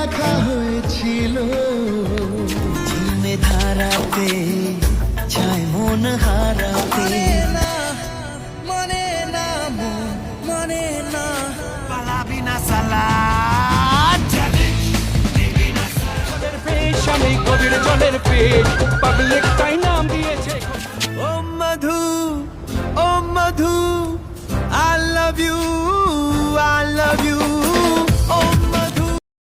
দেখা হয়েছিল, ঝিমে ধারাতে চায় মন হারাতে, মনে না মন মনে না। পালাবি না সালা আমি গভীর জলের পেট পাবলিক